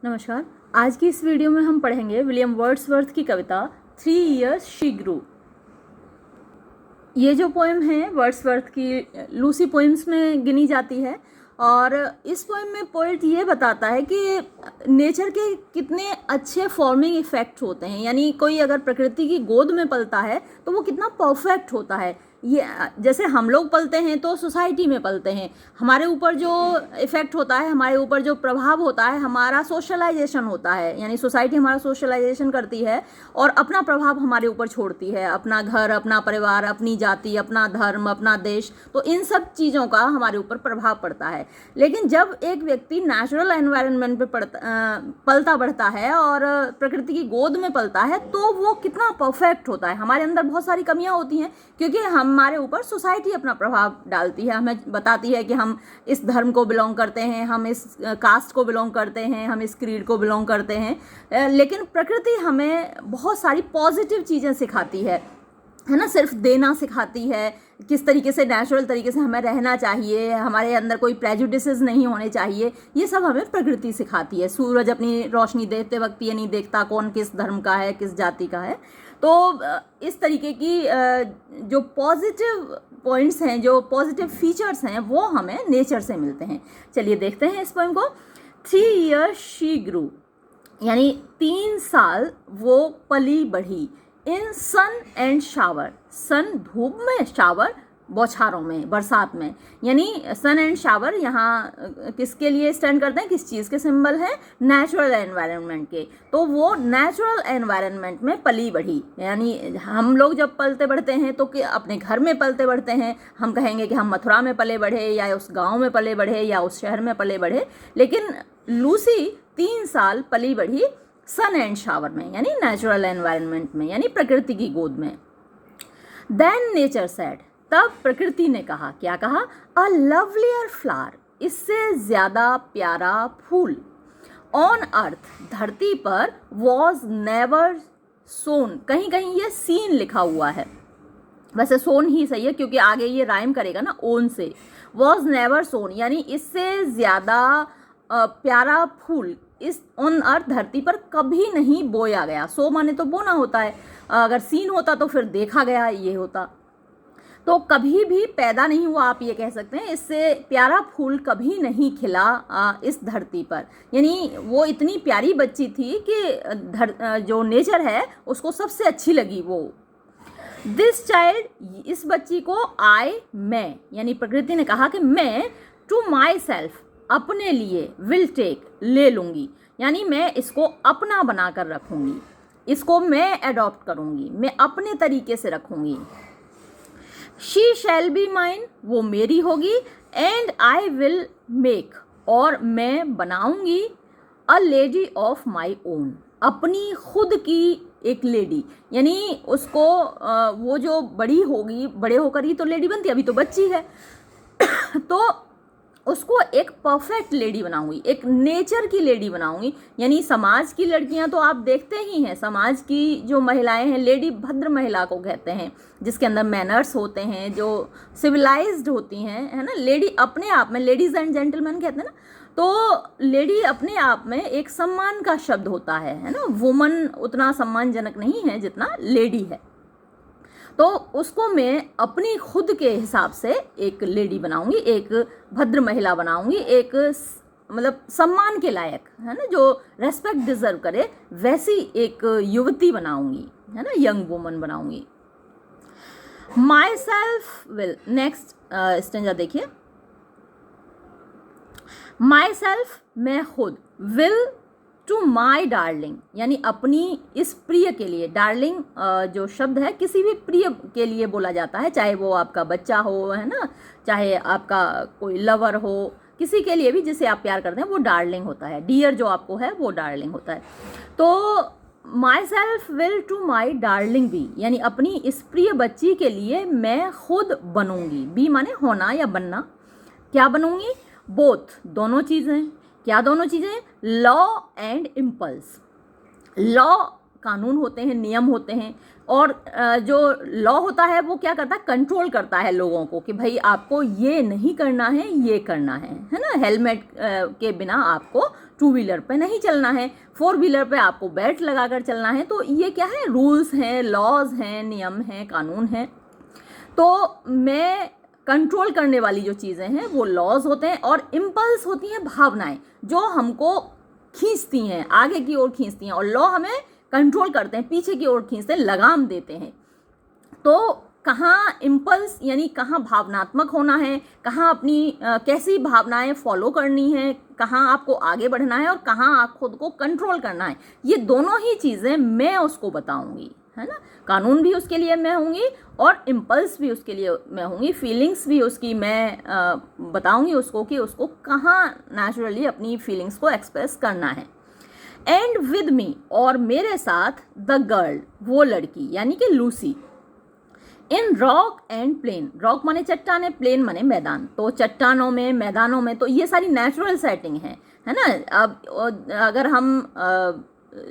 नमस्कार। आज की इस वीडियो में हम पढ़ेंगे विलियम वर्ड्सवर्थ की कविता 3 Years She Grew। ये जो पोएम है वर्ड्सवर्थ की लूसी पोएम्स में गिनी जाती है और इस पोएम में पोएट ये बताता है कि नेचर के कितने अच्छे फॉर्मिंग इफेक्ट होते हैं। यानी कोई अगर प्रकृति की गोद में पलता है तो वो कितना परफेक्ट होता है। ये जैसे हम लोग पलते हैं तो सोसाइटी में पलते हैं, हमारे ऊपर जो इफ़ेक्ट होता है, हमारे ऊपर जो प्रभाव होता है, हमारा सोशलाइजेशन होता है। यानी सोसाइटी हमारा सोशलाइजेशन करती है और अपना प्रभाव हमारे ऊपर छोड़ती है, अपना घर, अपना परिवार, अपनी जाति, अपना धर्म, अपना देश। तो इन सब चीज़ों का हमारे ऊपर प्रभाव पड़ता है। लेकिन जब एक व्यक्ति नेचुरल एनवायरनमेंट पे पलता बढ़ता है और प्रकृति की गोद में पलता है तो वो कितना परफेक्ट होता है। हमारे अंदर बहुत सारी कमियां होती हैं क्योंकि हमारे ऊपर सोसाइटी अपना प्रभाव डालती है, हमें बताती है कि हम इस धर्म को बिलोंग करते हैं, हम इस कास्ट को बिलोंग करते हैं, हम इस क्रीड को बिलोंग करते हैं। लेकिन प्रकृति हमें बहुत सारी पॉजिटिव चीज़ें सिखाती है ना। सिर्फ देना सिखाती है, किस तरीके से नेचुरल तरीके से हमें रहना चाहिए, हमारे अंदर कोई प्रेजुडिसेस नहीं होने चाहिए, ये सब हमें प्रकृति सिखाती है। सूरज अपनी रोशनी देते वक्त ये नहीं देखता कौन किस धर्म का है, किस जाति का है। तो इस तरीके की जो पॉजिटिव पॉइंट्स हैं, जो पॉजिटिव फीचर्स हैं, वो हमें नेचर से मिलते हैं। चलिए देखते हैं इस पोएम को। 3 years she grew, यानी 3 साल वो पली बढ़ी। इन सन एंड शावर, सन धूप में, शावर बौछारों में, बरसात में। यानी सन एंड शावर यहाँ किसके लिए स्टैंड करते हैं, किस चीज़ के सिंबल हैं, नेचुरल एनवायरनमेंट के। तो वो नेचुरल एनवायरनमेंट में पली बढ़ी। यानी हम लोग जब पलते बढ़ते हैं तो कि अपने घर में पलते बढ़ते हैं, हम कहेंगे कि हम मथुरा में पले बढ़े या उस गांव में पले बढ़े या उस शहर में पले बढ़े। लेकिन लूसी 3 साल पली बढ़ी सन एंड शावर में, यानी नेचुरल एनवायरनमेंट में, यानी प्रकृति की गोद में। देन नेचर सेड, तब प्रकृति ने कहा, क्या कहा, अ लवलियर फ्लावर, इससे ज्यादा प्यारा फूल, ऑन अर्थ, धरती पर, वॉज नेवर सोन, कहीं कहीं ये सीन लिखा हुआ है, वैसे सोन ही सही है क्योंकि आगे ये राइम करेगा ना ओन से। वॉज नेवर सोन यानी इससे ज्यादा प्यारा फूल इस ऑन अर्थ, धरती पर कभी नहीं बोया गया। सो माने तो बोना होता है, अगर सीन होता तो फिर देखा गया ये होता। तो कभी भी पैदा नहीं हुआ, आप ये कह सकते हैं, इससे प्यारा फूल कभी नहीं खिला इस धरती पर। यानी वो इतनी प्यारी बच्ची थी कि जो नेचर है उसको सबसे अच्छी लगी वो। दिस चाइल्ड, इस बच्ची को, आई, मैं, यानी प्रकृति ने कहा कि मैं, टू माई सेल्फ, अपने लिए, विल टेक, ले लूँगी, यानी मैं इसको अपना बना कर रखूँगी, इसको मैं अडॉप्ट करूँगी, मैं अपने तरीके से रखूँगी। शी शैल बी माइन, वो मेरी होगी, एंड आई विल मेक, और मैं बनाऊँगी, a lady of my own, अपनी खुद की एक लेडी। यानी उसको वो जो बड़ी होगी, बड़े होकर ही तो लेडी बनती है, अभी तो बच्ची है तो उसको एक परफेक्ट लेडी बनाऊंगी, एक नेचर की लेडी बनाऊंगी। यानी समाज की लड़कियां तो आप देखते ही हैं, समाज की जो महिलाएं हैं, लेडी भद्र महिला को कहते हैं, जिसके अंदर मैनर्स होते हैं, जो सिविलाइज्ड होती हैं, है ना। लेडी अपने आप में, लेडीज एंड जेंटलमैन कहते हैं ना, तो लेडी अपने आप में एक सम्मान का शब्द होता है ना। वुमन उतना सम्मानजनक नहीं है जितना लेडी है। तो उसको मैं अपनी खुद के हिसाब से एक लेडी बनाऊंगी, एक भद्र महिला बनाऊंगी, एक मतलब सम्मान के लायक, है ना, जो रेस्पेक्ट डिजर्व करे, वैसी एक युवती बनाऊंगी, है ना, यंग वुमन बनाऊंगी। Myself will, next stanza देखिए। माई सेल्फ, मैं खुद, विल, टू माई डार्लिंग, यानी अपनी इस प्रिय के लिए। डार्लिंग जो शब्द है किसी भी प्रिय के लिए बोला जाता है, चाहे वो आपका बच्चा हो, है ना, चाहे आपका कोई लवर हो, किसी के लिए भी जिसे आप प्यार करते हैं वो डार्लिंग होता है। डियर जो आपको है वो डार्लिंग होता है। तो myself will to my darling be, यानी अपनी इस प्रिय बच्ची के लिए मैं खुद बनूंगी। बी माने होना या बनना। क्या बनूंगी, बोथ, दोनों चीज़ें। क्या दोनों चीज़ें, लॉ एंड इम्पल्स। लॉ कानून होते हैं, नियम होते हैं, और जो लॉ होता है वो क्या करता है, कंट्रोल करता है लोगों को कि भाई आपको ये नहीं करना है, ये करना है ना। हेलमेट के बिना आपको टू व्हीलर पे नहीं चलना है, फोर व्हीलर पे आपको बेल्ट लगाकर चलना है। तो ये क्या है, रूल्स हैं, लॉज हैं, नियम हैं, कानून हैं। तो मैं कंट्रोल करने वाली जो चीज़ें हैं वो लॉज होते हैं, और इम्पल्स होती हैं भावनाएं जो हमको खींचती हैं, आगे की ओर खींचती हैं, और लॉ हमें कंट्रोल करते हैं, पीछे की ओर खींचते हैं, लगाम देते हैं। तो कहाँ इम्पल्स यानी कहाँ भावनात्मक होना है, कहाँ अपनी कैसी भावनाएं फॉलो करनी है, कहाँ आपको आगे बढ़ना है, और कहाँ आप खुद को कंट्रोल करना है, ये दोनों ही चीज़ें मैं उसको बताऊंगी, है ना। कानून भी उसके लिए मैं होंगी और इम्पल्स भी उसके लिए मैं होंगी, फीलिंग्स भी उसकी मैं बताऊंगी उसको कि उसको कहाँ नेचुरली अपनी फीलिंग्स को एक्सप्रेस करना है। एंड विद मी, और मेरे साथ द गर्ल, वो लड़की यानी कि Lucy, in rock and plain, rock माने चट्टाने, प्लेन माने मैदान, तो चट्टानों में, मैदानों में, तो ये सारी नेचुरल सेटिंग है ना। अब अगर हम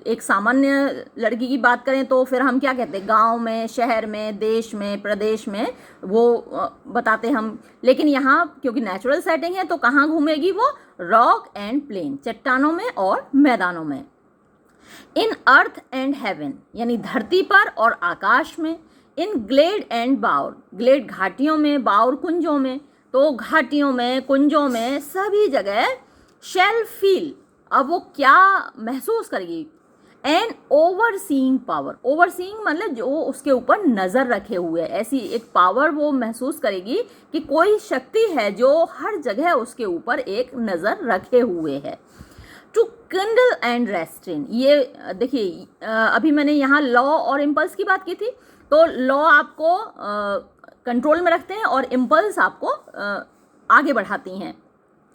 एक सामान्य लड़की की बात करें तो फिर हम क्या कहते हैं, गांव में, शहर में, देश में, प्रदेश में, वो बताते हम। लेकिन यहाँ क्योंकि नेचुरल सेटिंग है तो कहाँ घूमेगी वो, रॉक एंड प्लेन, चट्टानों में और मैदानों में। इन अर्थ एंड हेवन, यानी धरती पर और आकाश में। इन ग्लेड एंड बाउर, ग्लेड घाटियों में, बाउर कुंजों में, तो घाटियों में, कुंजों में, सभी जगह। शैल फील, अब वो क्या महसूस करेगी, एन ओवरसीइंग पावर, ओवरसीइंग मतलब जो उसके ऊपर नज़र रखे हुए है, ऐसी एक पावर वो महसूस करेगी कि कोई शक्ति है जो हर जगह उसके ऊपर एक नज़र रखे हुए है। टू किंडल एंड रेस्ट्रेन, ये देखिए अभी मैंने यहाँ लॉ और इम्पल्स की बात की थी, तो लॉ आपको कंट्रोल में रखते हैं और इम्पल्स आपको आगे बढ़ाती हैं,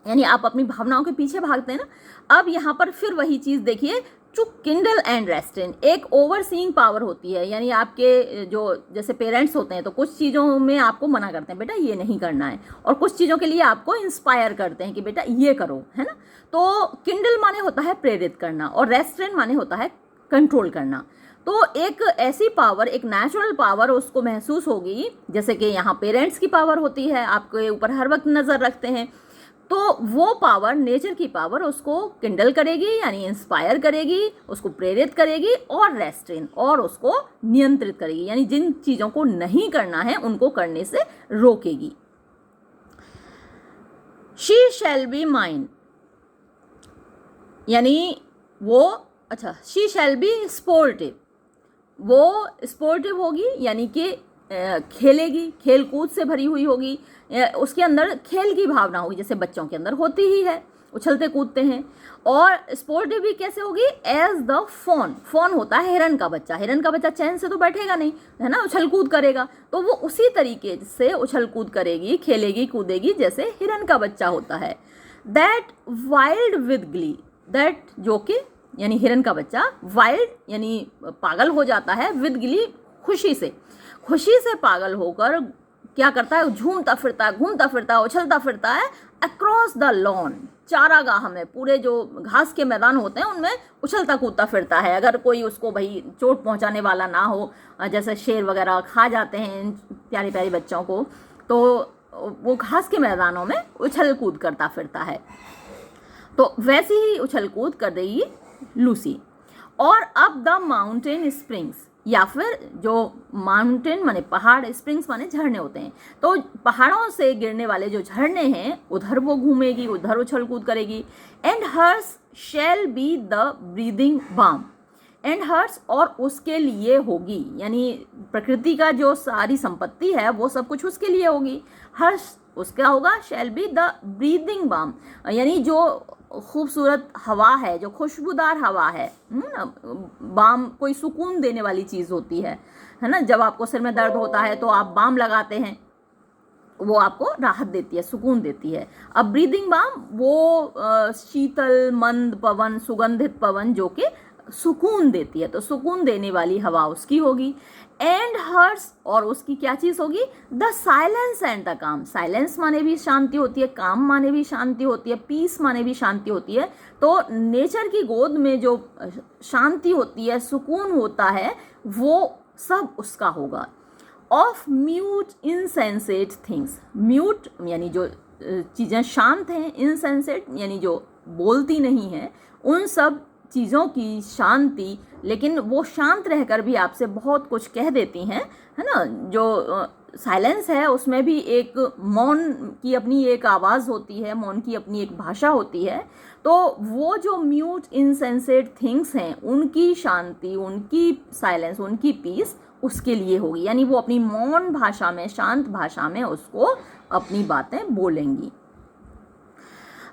यानी आप अपनी भावनाओं के पीछे भागते हैं ना। अब यहाँ पर फिर वही चीज़ देखिए, टू किंडल एंड रेस्ट्रेन, एक ओवरसीइंग पावर होती है, यानी आपके जो जैसे पेरेंट्स होते हैं तो कुछ चीज़ों में आपको मना करते हैं, बेटा ये नहीं करना है, और कुछ चीज़ों के लिए आपको इंस्पायर करते हैं कि बेटा ये करो, है ना। तो किंडल माने होता है प्रेरित करना, और रेस्ट्रेन माने होता है कंट्रोल करना। तो एक ऐसी पावर, एक नेचुरल पावर उसको महसूस होगी, जैसे कि यहाँ पेरेंट्स की पावर होती है, आपके ऊपर हर वक्त नज़र रखते हैं, तो वो पावर, नेचर की पावर उसको किंडल करेगी यानी इंस्पायर करेगी, उसको प्रेरित करेगी, और रेस्ट्रेन, और उसको नियंत्रित करेगी, यानी जिन चीज़ों को नहीं करना है उनको करने से रोकेगी। शी शैल बी माइन, यानी वो, अच्छा, शी शैल बी स्पोर्टिव, वो स्पोर्टिव होगी यानी कि खेलेगी, खेल कूद से भरी हुई होगी, उसके अंदर खेल की भावना होगी, जैसे बच्चों के अंदर होती ही है, उछलते कूदते हैं। और स्पोर्टिव भी कैसे होगी, एज द फॉन, फॉन होता है हिरन का बच्चा, हिरन का बच्चा चैन से तो बैठेगा नहीं, है ना, उछल कूद करेगा, तो वो उसी तरीके से उछल कूद करेगी, खेलेगी, कूदेगी जैसे हिरन का बच्चा होता है। That wild with Glee, that जो कि यानी हिरन का बच्चा, वाइल्ड यानी पागल हो जाता है, विद ग्ली खुशी से, खुशी से पागल होकर क्या करता है, झूमता फिरता है, घूमता फिरता है, उछलता फिरता है, अक्रॉस द लॉन, चारागाह में, पूरे जो घास के मैदान होते हैं उनमें उछलता कूदता फिरता है। अगर कोई उसको भाई चोट पहुंचाने वाला ना हो, जैसे शेर वगैरह खा जाते हैं प्यारे प्यारे बच्चों को, तो वो घास के मैदानों में उछल कूद करता फिरता है। तो वैसे ही उछल कूद कर देगी लूसी। और अब द माउंटेन स्प्रिंग्स, या फिर जो माउंटेन माने पहाड़, स्प्रिंग्स माने झरने होते हैं, तो पहाड़ों से गिरने वाले जो झरने हैं उधर वो घूमेगी, उधर उछल कूद करेगी। And hers shall be the breathing balm, and hers, और उसके लिए होगी, यानी प्रकृति का जो सारी संपत्ति है वो सब कुछ उसके लिए होगी। हर्ष उसका होगा, shall be the breathing balm, यानी जो खूबसूरत हवा है, जो खुशबूदार हवा है, बाम कोई सुकून देने वाली चीज़ होती है ना। जब आपको सिर में दर्द होता है तो आप बाम लगाते हैं, वो आपको राहत देती है, सुकून देती है। अब ब्रीदिंग बाम वो शीतल मंद पवन, सुगंधित पवन जो कि सुकून देती है, तो सुकून देने वाली हवा उसकी होगी। एंड हर्स, और उसकी क्या चीज़ होगी, द साइलेंस एंड द काम, साइलेंस माने भी शांति होती है, काम माने भी शांति होती है, पीस माने भी शांति होती है। तो नेचर की गोद में जो शांति होती है, सुकून होता है, वो सब उसका होगा। ऑफ म्यूट इनसेंसेट थिंग्स, म्यूट यानी जो चीज़ें शांत हैं, इनसेंसेट यानी जो बोलती नहीं है, उन सब चीज़ों की शांति, लेकिन वो शांत रहकर भी आपसे बहुत कुछ कह देती हैं, है ना। जो साइलेंस है उसमें भी एक मौन की अपनी एक आवाज़ होती है, मौन की अपनी एक भाषा होती है। तो वो जो म्यूट इनसेंसेट थिंग्स हैं उनकी शांति, उनकी साइलेंस, उनकी पीस उसके लिए होगी, यानी वो अपनी मौन भाषा में, शांत भाषा में उसको अपनी बातें बोलेंगी।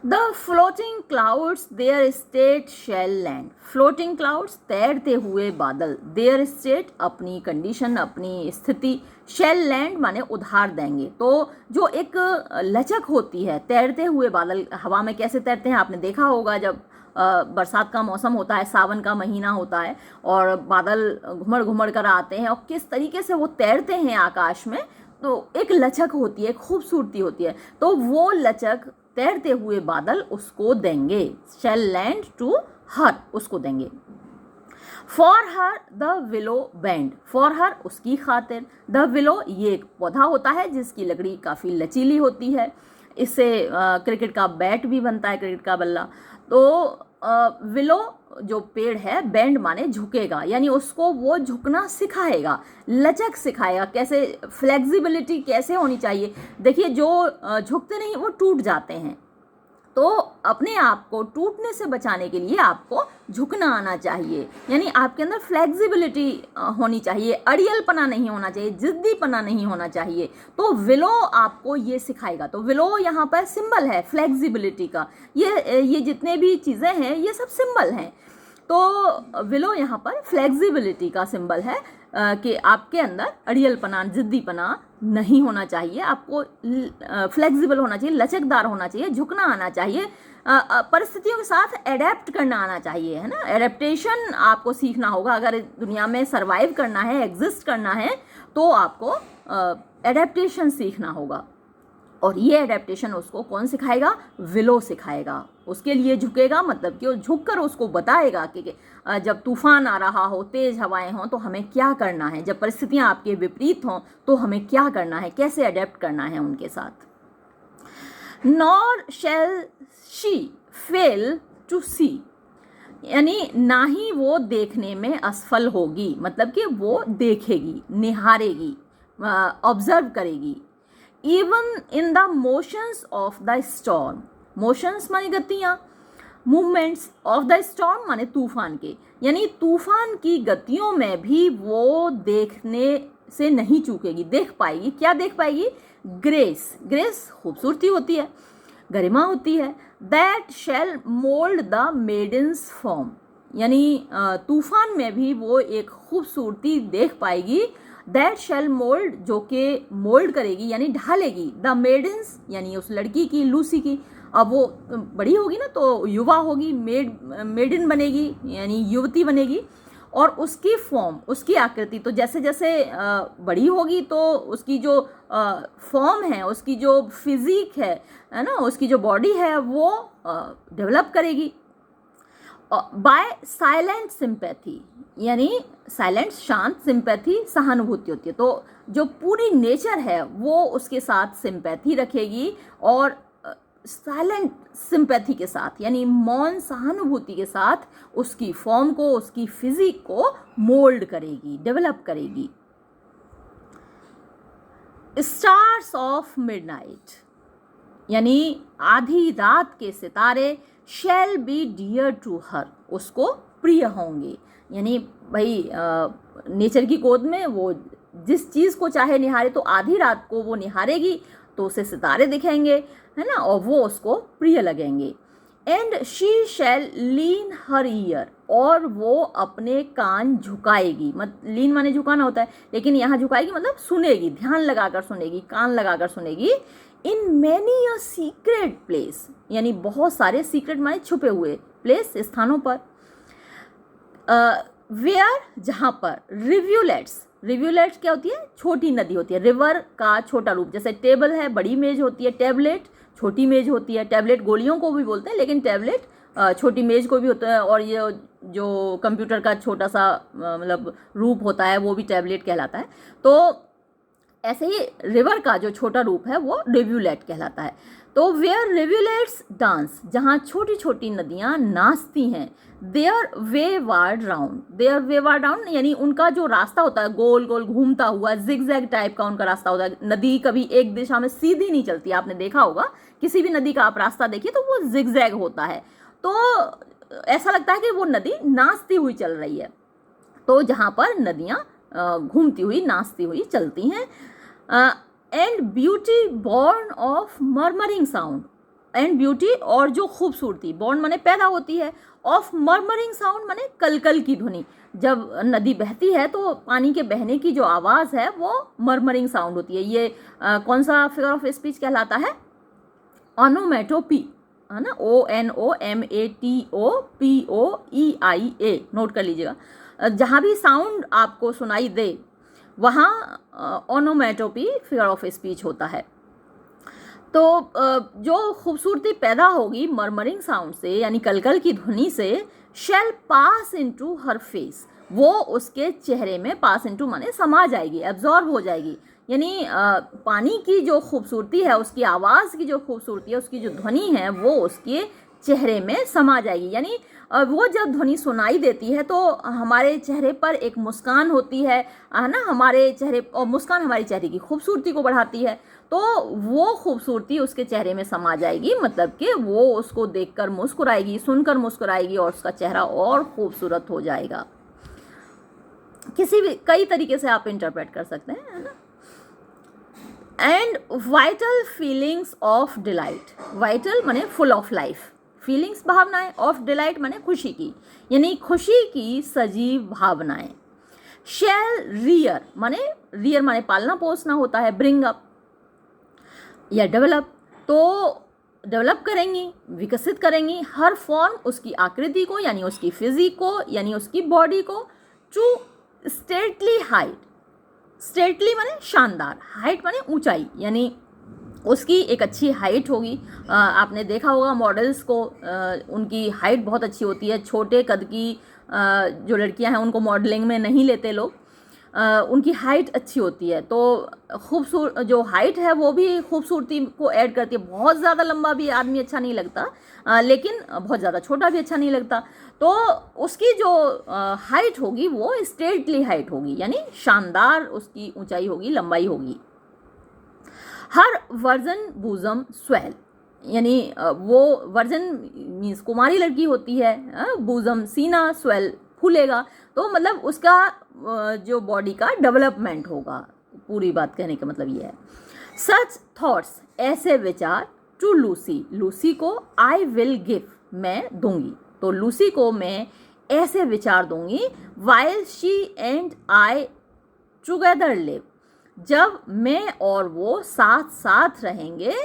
The floating clouds there state shell land. Floating clouds तैरते हुए बादल, देयर स्टेट अपनी कंडीशन, अपनी स्थिति, शेल लैंड माने उधार देंगे। तो जो एक लचक होती है, तैरते हुए बादल हवा में कैसे तैरते हैं आपने देखा होगा, जब बरसात का मौसम होता है, सावन का महीना होता है और बादल घुमड़ घुमड़ कर आते हैं और किस तरीके से वो तैरते हैं आकाश में, तो एक लचक होती है, खूबसूरती होती है। तो वो लचक तैरते हुए बादल उसको देंगे, शैल लैंड टू हर, उसको देंगे। For her the willow band, for her उसकी खातिर, द विलो ये एक पौधा होता है जिसकी लकड़ी काफ़ी लचीली होती है, इससे क्रिकेट का बैट भी बनता है, क्रिकेट का बल्ला। तो विलो जो पेड़ है, बैंड माने झुकेगा, यानी उसको वो झुकना सिखाएगा, लचक सिखाएगा, कैसे फ्लेक्सिबिलिटी कैसे होनी चाहिए। देखिए जो झुकते नहीं वो टूट जाते हैं, तो अपने आप को टूटने से बचाने के लिए आपको झुकना आना चाहिए, यानी आपके अंदर फ्लेक्सिबिलिटी होनी चाहिए, अड़ियलपना नहीं होना चाहिए, जिद्दीपना नहीं होना चाहिए। तो विलो आपको ये सिखाएगा। तो विलो यहाँ पर सिंबल है फ्लेक्सिबिलिटी का, ये जितने भी चीज़ें हैं ये सब सिंबल हैं। तो विलो यहाँ पर फ्लेक्सिबिलिटी का सिंबल है कि आपके अंदर अड़ियलपना, जिद्दीपना नहीं होना चाहिए, आपको फ्लेक्सिबल होना चाहिए, लचकदार होना चाहिए, झुकना आना चाहिए, परिस्थितियों के साथ एडेप्ट करना आना चाहिए, है ना। एडेप्टेशन आपको सीखना होगा, अगर दुनिया में सर्वाइव करना है, एग्जिस्ट करना है, तो आपको एडेप्टेशन सीखना होगा। और ये एडेप्टेशन उसको कौन सिखाएगा? विलो सिखाएगा। उसके लिए झुकेगा, मतलब कि वो झुक कर उसको बताएगा कि जब तूफान आ रहा हो, तेज़ हवाएं हों, तो हमें क्या करना है, जब परिस्थितियाँ आपके विपरीत हों तो हमें क्या करना है, कैसे अडेप्ट करना है उनके साथ। Nor shall she fail to see, यानी ना ही वो देखने में असफल होगी, मतलब कि वो देखेगी, निहारेगी, ऑब्जर्व करेगी। Even in the motions of the storm, motions माने गतियाँ, मूवमेंट्स ऑफ द स्टॉर्म माने तूफान के, यानी तूफान की गतियों में भी वो देखने से नहीं चूकेगी, देख पाएगी। क्या देख पाएगी? ग्रेस, ग्रेस खूबसूरती होती है, गरिमा होती है। That shall mould the maiden's form, यानी तूफान में भी वो एक खूबसूरती देख पाएगी। दैट शेल मोल्ड, जो कि मोल्ड करेगी यानी ढालेगी, द मेडन्स यानी उस लड़की की, लूसी की। अब वो बड़ी होगी ना तो युवा होगी, मेडन बनेगी यानी युवती बनेगी, और उसकी फॉर्म, उसकी आकृति, तो जैसे जैसे बड़ी होगी तो उसकी जो फॉर्म है, उसकी जो फिजिक है ना, उसकी जो बॉडी है वो डेवलप करेगी। बाय साइलेंट सिंपैथी, यानी साइलेंट शांत, सिंपैथी सहानुभूति होती है। तो जो पूरी नेचर है वो उसके साथ सिंपैथी रखेगी, और साइलेंट सिंपैथी के साथ यानी मौन सहानुभूति के साथ उसकी फॉर्म को, उसकी फिजिक को मोल्ड करेगी, डेवलप करेगी। स्टार्स ऑफ मिडनाइट, यानी आधी रात के सितारे, shall be dear to her, उसको प्रिय होंगे। यानी भाई नेचर की गोद में वो जिस चीज़ को चाहे निहारे, तो आधी रात को वो निहारेगी तो उसे सितारे दिखेंगे, है ना, और वो उसको प्रिय लगेंगे। And she shall lean her ear, और वो अपने कान झुकाएगी, लीन माने झुकाना होता है, लेकिन यहाँ झुकाएगी मतलब सुनेगी, ध्यान लगाकर सुनेगी, कान लगाकर सुनेगी। In many a secret place, यानी बहुत सारे, सीक्रेट माने छुपे हुए, प्लेस स्थानों पर। वेयर जहाँ पर, रिव्यूलेट्स, रिव्यूलेट्स क्या होती है? छोटी नदी होती है, रिवर का छोटा रूप। जैसे टेबल है, बड़ी मेज होती है, टेबलेट छोटी मेज होती है, टेबलेट गोलियों को भी बोलते हैं, लेकिन टेबलेट छोटी मेज को भी होता है, और ये जो कंप्यूटर का छोटा सा मतलब रूप होता है वो भी टेबलेट कहलाता है। तो ऐसे ही रिवर का जो छोटा रूप है वो रिव्यूलेट कहलाता है। तो वेयर रिवुलेट्स डांस, जहाँ छोटी छोटी नदियाँ नाचती हैं, देयर वेवार्ड राउंड, देयर वेवार्ड राउंड यानी उनका जो रास्ता होता है गोल गोल घूमता हुआ, जिगजैग टाइप का उनका रास्ता होता है। नदी कभी एक दिशा में सीधी नहीं चलती, आपने देखा होगा किसी भी नदी का आप रास्ता देखिए तो वो जिगजैग होता है, तो ऐसा लगता है कि वो नदी नाचती हुई चल रही है। तो जहाँ पर नदियाँ घूमती हुई नाचती हुई चलती हैं। And beauty born of murmuring sound, and beauty और जो खूबसूरती, बॉर्न माने पैदा होती है, ऑफ मर्मरिंग साउंड माने कलकल की ध्वनि। जब नदी बहती है तो पानी के बहने की जो आवाज़ है वो मर्मरिंग साउंड होती है। ये कौन सा फिगर ऑफ स्पीच कहलाता है? ओनोमेटोपी, है ना, ONOMATOPOEIA, नोट कर लीजिएगा। जहाँ भी साउंड आपको सुनाई दे वहाँ ओनोमेटोपी फिगर ऑफ स्पीच होता है। तो जो खूबसूरती पैदा होगी मर्मरिंग साउंड से यानी कलकल की ध्वनि से, शैल पास इनटू हर फेस, वो उसके चेहरे में, पास इनटू माने समा जाएगी, एब्जॉर्ब हो जाएगी। यानी पानी की जो खूबसूरती है, उसकी आवाज़ की जो खूबसूरती है, उसकी जो ध्वनि है वो उसके चेहरे में समा जाएगी। यानी वो जब ध्वनि सुनाई देती है तो हमारे चेहरे पर एक मुस्कान होती है ना, हमारे चेहरे, और मुस्कान हमारे चेहरे की खूबसूरती को बढ़ाती है, तो वो खूबसूरती उसके चेहरे में समा जाएगी, मतलब कि वो उसको देखकर मुस्कुराएगी, सुनकर मुस्कुराएगी और उसका चेहरा और खूबसूरत हो जाएगा। किसी भी कई तरीके से आप इंटरप्रेट कर सकते हैं, है ना। And vital feelings of delight, vital माने फुल ऑफ लाइफ, फीलिंग्स भावनाएं, ऑफ डिलाइट माने खुशी की, यानी खुशी की सजीव भावनाएं। शैल रियर माने पालना पोसना होता है, ब्रिंग अप या डेवलप, तो डेवलप करेंगी, विकसित करेंगी, हर फॉर्म, उसकी आकृति को यानी उसकी फिजिक को यानी उसकी बॉडी को, टू स्टेटली हाइट, स्टेटली माने शानदार, हाइट माने ऊंचाई, यानी उसकी एक अच्छी हाइट होगी। आपने देखा होगा मॉडल्स को, उनकी हाइट बहुत अच्छी होती है। छोटे कद की जो लड़कियां हैं उनको मॉडलिंग में नहीं लेते लोग, उनकी हाइट अच्छी होती है, तो खूबसूरत जो हाइट है वो भी खूबसूरती को ऐड करती है। बहुत ज़्यादा लंबा भी आदमी अच्छा नहीं लगता, लेकिन बहुत ज़्यादा छोटा भी अच्छा नहीं लगता, तो उसकी जो हाइट होगी वो स्टेटली हाइट होगी, यानी शानदार उसकी ऊंचाई होगी, लंबाई होगी। हर वर्जन बूजम स्वेल, यानी वो वर्जन मीन्स कुमारी लड़की होती है, बूजम सीना, स्वेल फूलेगा, तो मतलब उसका जो बॉडी का डेवलपमेंट होगा। पूरी बात कहने का मतलब ये है। सच थॉट्स, ऐसे विचार, टू लूसी, लूसी को आई विल गिव, मैं दूंगी, तो लूसी को मैं ऐसे विचार दूंगी। While she and I together live, जब मैं और वो साथ साथ रहेंगे,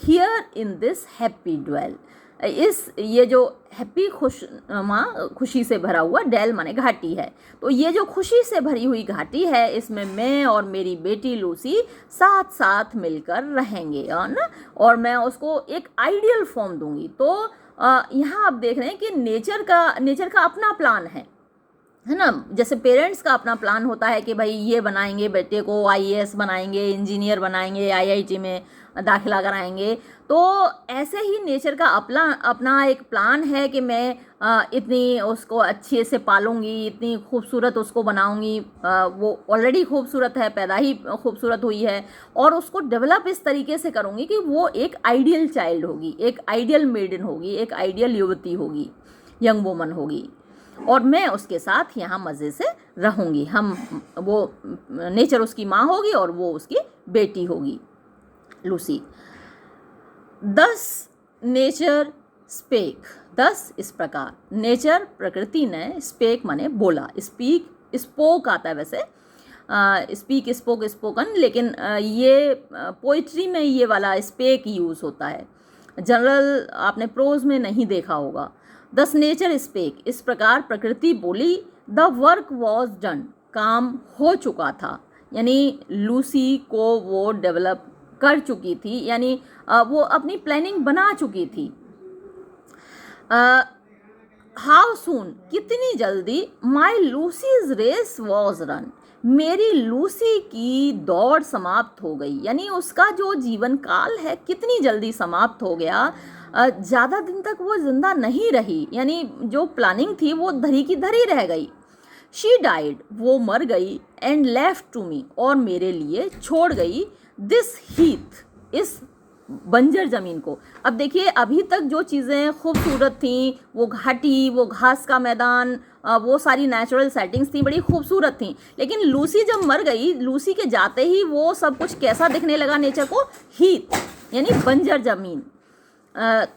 here in this happy dwell, इस ये जो हैप्पी खुशी से भरा हुआ, डेल माने घाटी है, तो ये जो खुशी से भरी हुई घाटी है, इसमें मैं और मेरी बेटी लूसी साथ साथ मिलकर रहेंगे, ना, और मैं उसको एक आइडियल फॉर्म दूंगी। तो यहाँ आप देख रहे हैं कि नेचर का अपना प्लान है ना। जैसे पेरेंट्स का अपना प्लान होता है कि भाई ये बनाएंगे, बेटे को IAS बनाएंगे, इंजीनियर बनाएंगे, IIT में दाखिला कराएंगे, तो ऐसे ही नेचर का अपना एक प्लान है कि मैं इतनी उसको अच्छे से पालूंगी, इतनी खूबसूरत उसको बनाऊंगी, वो ऑलरेडी खूबसूरत है, पैदा ही खूबसूरत हुई है, और उसको डेवलप इस तरीके से करूंगी कि वो एक आइडियल चाइल्ड होगी, एक आइडियल मेडन होगी, एक आइडियल युवती होगी, यंग वुमन होगी, और मैं उसके साथ यहाँ मज़े से रहूँगी। वो नेचर उसकी माँ होगी और वो उसकी बेटी होगी, लूसी। दस नेचर स्पेक, दस इस प्रकार, नेचर प्रकृति ने, स्पेक माने बोला, स्पीक स्पोक आता है वैसे, स्पीक स्पोक स्पोकन, लेकिन ये पोइट्री में ये वाला स्पेक यूज़ होता है, जनरल आपने प्रोज में नहीं देखा होगा। दस नेचर स्पेक, इस प्रकार प्रकृति बोली, द वर्क वॉज डन, काम हो चुका था, यानी लूसी को वो डेवलप कर चुकी थी, यानी वो अपनी प्लानिंग बना चुकी थी। हाउ सून, कितनी जल्दी, माई लूसीज रेस वॉज रन, मेरी लूसी की दौड़ समाप्त हो गई, यानी उसका जो जीवन काल है कितनी जल्दी समाप्त हो गया, ज़्यादा दिन तक वो जिंदा नहीं रही, यानी जो प्लानिंग थी वो धरी की धरी रह गई। शी डाइड, वो मर गई, एंड लेफ्ट टू मी, और मेरे लिए छोड़ गई, दिस हीथ, इस बंजर ज़मीन को। अब देखिए, अभी तक जो चीज़ें खूबसूरत थीं, वो घाटी, वो घास का मैदान, वो सारी नेचुरल सेटिंग्स थी, बड़ी खूबसूरत थी, लेकिन लूसी जब मर गई, लूसी के जाते ही वो सब कुछ कैसा दिखने लगा नेचर को? हीथ, यानी बंजर ज़मीन।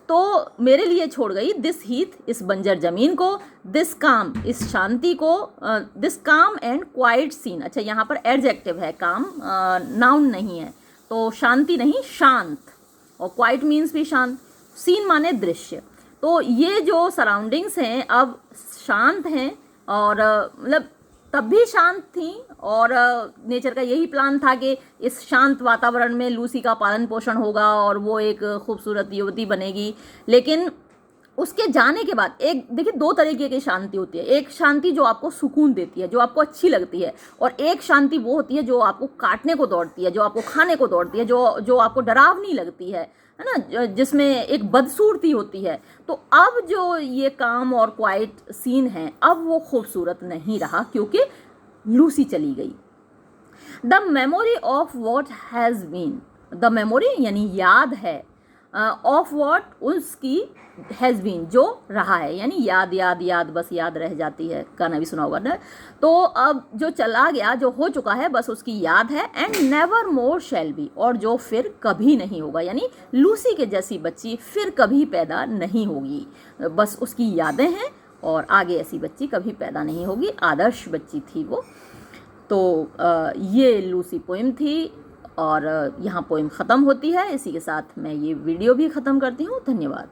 तो मेरे लिए छोड़ गई दिस हीथ, इस बंजर ज़मीन को, दिस काम, इस शांति को, दिस काम एंड क्वाइट सीन। अच्छा, यहाँ पर एडजेक्टिव है, काम नाउन नहीं है, तो शांति नहीं, शांत, और क्वाइट मीन्स भी शांत, सीन माने दृश्य। तो ये जो सराउंडिंग्स हैं अब शांत हैं, और मतलब तब भी शांत थी, और नेचर का यही प्लान था कि इस शांत वातावरण में लूसी का पालन पोषण होगा और वो एक खूबसूरत युवती बनेगी। लेकिन उसके जाने के बाद, एक देखिए, दो तरीके की शांति होती है। एक शांति जो आपको सुकून देती है, जो आपको अच्छी लगती है, और एक शांति वो होती है जो आपको काटने को दौड़ती है, जो आपको खाने को दौड़ती है, जो आपको डरावनी लगती है ना, जिसमें एक बदसूरती होती है। तो अब जो ये काम और क्वाइट सीन है, अब वो खूबसूरत नहीं रहा, क्योंकि लूसी चली गई। The memory of what has been, the memory यानी याद है, ऑफ वॉट, उसकी, हैज़ बीन, जो रहा है, यानी याद याद याद, बस याद रह जाती है, गाना भी सुना होगा ना। तो अब जो चला गया, जो हो चुका है, बस उसकी याद है, and never more shall be, और जो फिर कभी नहीं होगा, यानी लूसी के जैसी बच्ची फिर कभी पैदा नहीं होगी, बस उसकी यादें हैं, और आगे ऐसी बच्ची कभी पैदा नहीं होगी, आदर्श बच्ची थी वो। तो ये लूसी पोइम थी, और यहाँ पोइम ख़त्म होती है। इसी के साथ मैं ये वीडियो भी ख़त्म करती हूँ। धन्यवाद।